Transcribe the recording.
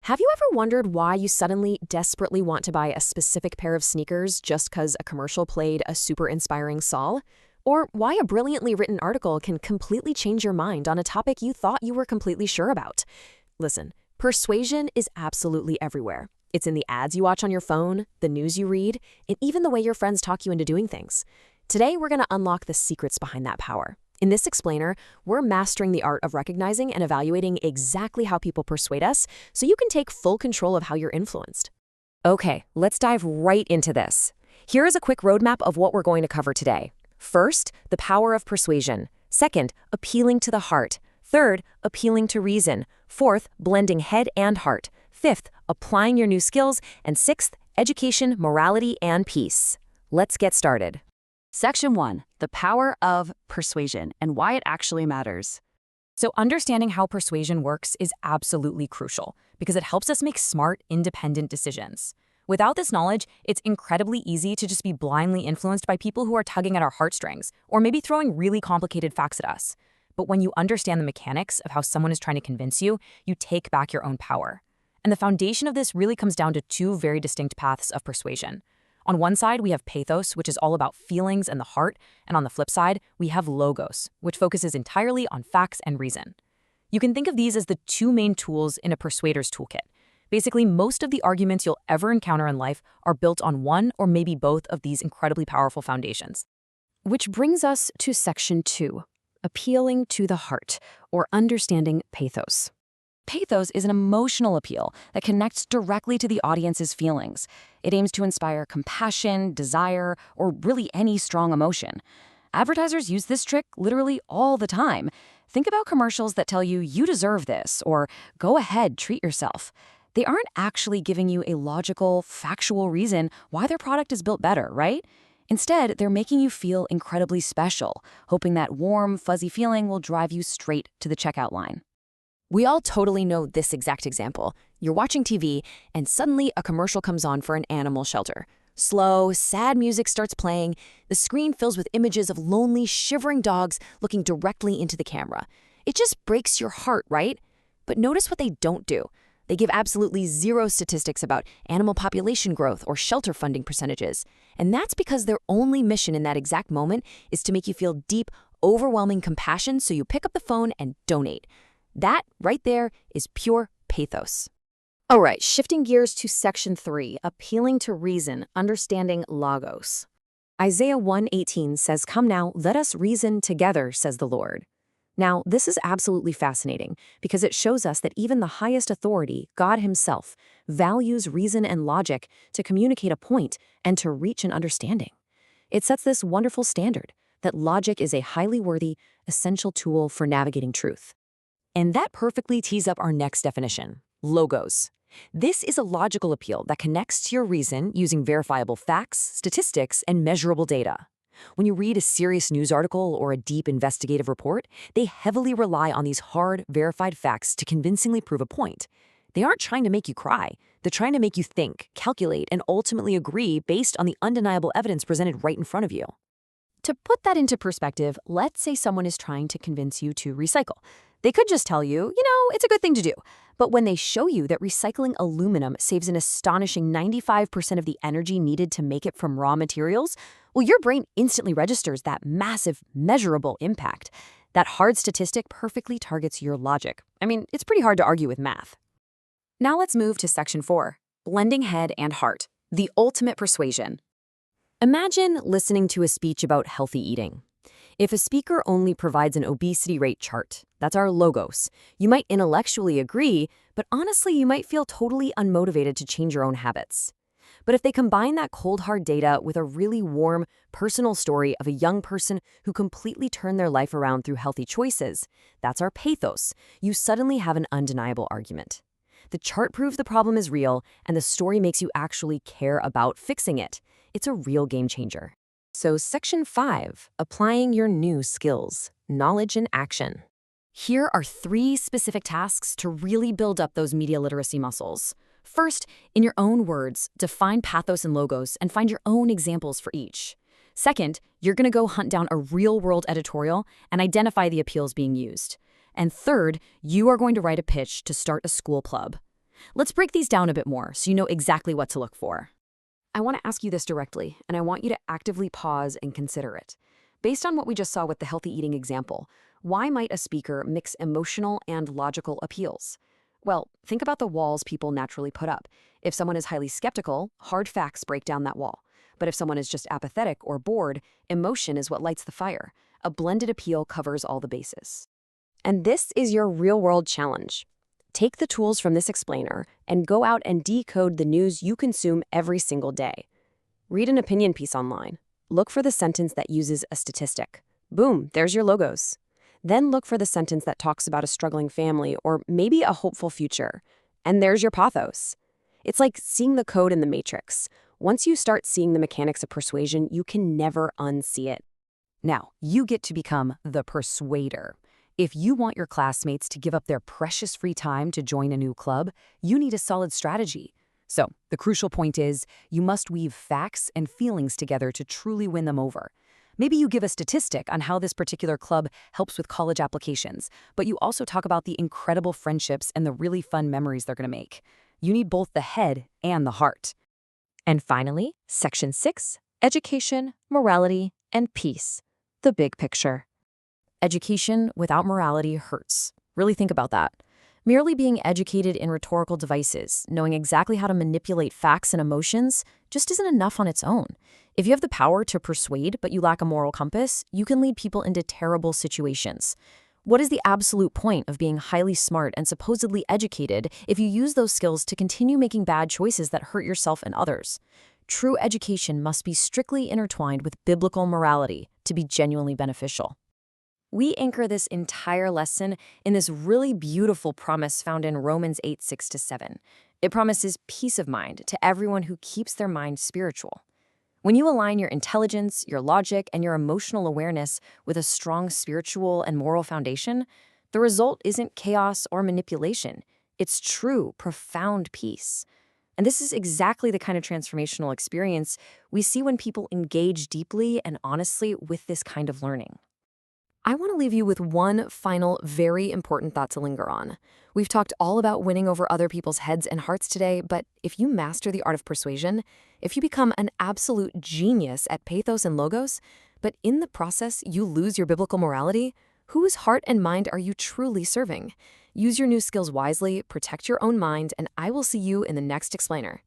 Have you ever wondered why you suddenly desperately want to buy a specific pair of sneakers just because a commercial played a super inspiring sol? Or why a brilliantly written article can completely change your mind on a topic you thought you were completely sure about? Listen, persuasion is absolutely everywhere. It's in the ads you watch on your phone, the news you read, and even the way your friends talk you into doing things. Today, we're going to unlock the secrets behind that power. In this explainer, we're mastering the art of recognizing and evaluating exactly how people persuade us so you can take full control of how you're influenced. Okay, let's dive right into this. Here is a quick roadmap of what we're going to cover today. First, the power of persuasion. Second, appealing to the heart. Third, appealing to reason. Fourth, blending head and heart. Fifth, applying your new skills. And sixth, education, morality, and peace. Let's get started. Section 1, the power of persuasion and why it actually matters. So understanding how persuasion works is absolutely crucial because it helps us make smart, independent decisions. Without this knowledge, it's incredibly easy to just be blindly influenced by people who are tugging at our heartstrings or maybe throwing really complicated facts at us. But when you understand the mechanics of how someone is trying to convince you, you take back your own power. And the foundation of this really comes down to two very distinct paths of persuasion. On one side, we have pathos, which is all about feelings and the heart, and on the flip side, we have logos, which focuses entirely on facts and reason. You can think of these as the two main tools in a persuader's toolkit. Basically, most of the arguments you'll ever encounter in life are built on one or maybe both of these incredibly powerful foundations. Which brings us to Section 2, appealing to the heart, or understanding pathos. Pathos is an emotional appeal that connects directly to the audience's feelings. It aims to inspire compassion, desire, or really any strong emotion. Advertisers use this trick literally all the time. Think about commercials that tell you, "You deserve this," or "Go ahead, treat yourself." They aren't actually giving you a logical, factual reason why their product is built better, right? Instead, they're making you feel incredibly special, hoping that warm, fuzzy feeling will drive you straight to the checkout line. We all totally know this exact example. You're watching TV, and suddenly a commercial comes on for an animal shelter. Slow, sad music starts playing. The screen fills with images of lonely, shivering dogs looking directly into the camera. It just breaks your heart, right? But notice what they don't do. They give absolutely zero statistics about animal population growth or shelter funding percentages. And that's because their only mission in that exact moment is to make you feel deep, overwhelming compassion so you pick up the phone and donate. That, right there, is pure pathos. All right, shifting gears to Section 3, appealing to reason, understanding logos. Isaiah 1:18 says, "Come now, let us reason together, says the Lord." Now, this is absolutely fascinating because it shows us that even the highest authority, God himself, values reason and logic to communicate a point and to reach an understanding. It sets this wonderful standard that logic is a highly worthy, essential tool for navigating truth. And that perfectly tees up our next definition, logos. This is a logical appeal that connects to your reason using verifiable facts, statistics, and measurable data. When you read a serious news article or a deep investigative report, they heavily rely on these hard, verified facts to convincingly prove a point. They aren't trying to make you cry. They're trying to make you think, calculate, and ultimately agree based on the undeniable evidence presented right in front of you. To put that into perspective, let's say someone is trying to convince you to recycle. They could just tell you, it's a good thing to do. But when they show you that recycling aluminum saves an astonishing 95% of the energy needed to make it from raw materials, well, your brain instantly registers that massive, measurable impact. That hard statistic perfectly targets your logic. I mean, it's pretty hard to argue with math. Now let's move to Section 4, blending head and heart, the ultimate persuasion. Imagine listening to a speech about healthy eating. If a speaker only provides an obesity rate chart, that's our logos, you might intellectually agree, but honestly, you might feel totally unmotivated to change your own habits. But if they combine that cold, hard data with a really warm, personal story of a young person who completely turned their life around through healthy choices, that's our pathos, you suddenly have an undeniable argument. The chart proves the problem is real, and the story makes you actually care about fixing it. It's a real game changer. So Section 5, applying your new skills, knowledge and action. Here are 3 specific tasks to really build up those media literacy muscles. First, in your own words, define pathos and logos and find your own examples for each. Second, you're going to go hunt down a real-world editorial and identify the appeals being used. And third, you are going to write a pitch to start a school club. Let's break these down a bit more so you know exactly what to look for. I want to ask you this directly, and I want you to actively pause and consider it. Based on what we just saw with the healthy eating example, why might a speaker mix emotional and logical appeals? Well, think about the walls people naturally put up. If someone is highly skeptical, hard facts break down that wall. But if someone is just apathetic or bored, emotion is what lights the fire. A blended appeal covers all the bases. And this is your real-world challenge. Take the tools from this explainer and go out and decode the news you consume every single day. Read an opinion piece online. Look for the sentence that uses a statistic. Boom, there's your logos. Then look for the sentence that talks about a struggling family or maybe a hopeful future. And there's your pathos. It's like seeing the code in the matrix. Once you start seeing the mechanics of persuasion, you can never unsee it. Now, you get to become the persuader. If you want your classmates to give up their precious free time to join a new club, you need a solid strategy. So, the crucial point is, you must weave facts and feelings together to truly win them over. Maybe you give a statistic on how this particular club helps with college applications, but you also talk about the incredible friendships and the really fun memories they're going to make. You need both the head and the heart. And finally, Section 6, Education, Morality, and Peace. The big picture. Education without morality hurts. Really think about that. Merely being educated in rhetorical devices, knowing exactly how to manipulate facts and emotions, just isn't enough on its own. If you have the power to persuade but you lack a moral compass, you can lead people into terrible situations. What is the absolute point of being highly smart and supposedly educated if you use those skills to continue making bad choices that hurt yourself and others? True education must be strictly intertwined with biblical morality to be genuinely beneficial. We anchor this entire lesson in this really beautiful promise found in Romans 8:6-7. It promises peace of mind to everyone who keeps their mind spiritual. When you align your intelligence, your logic, and your emotional awareness with a strong spiritual and moral foundation, the result isn't chaos or manipulation. It's true, profound peace. And this is exactly the kind of transformational experience we see when people engage deeply and honestly with this kind of learning. I want to leave you with one final, very important thought to linger on. We've talked all about winning over other people's heads and hearts today, but if you master the art of persuasion, if you become an absolute genius at pathos and logos, but in the process you lose your biblical morality, whose heart and mind are you truly serving? Use your new skills wisely, protect your own mind, and I will see you in the next explainer.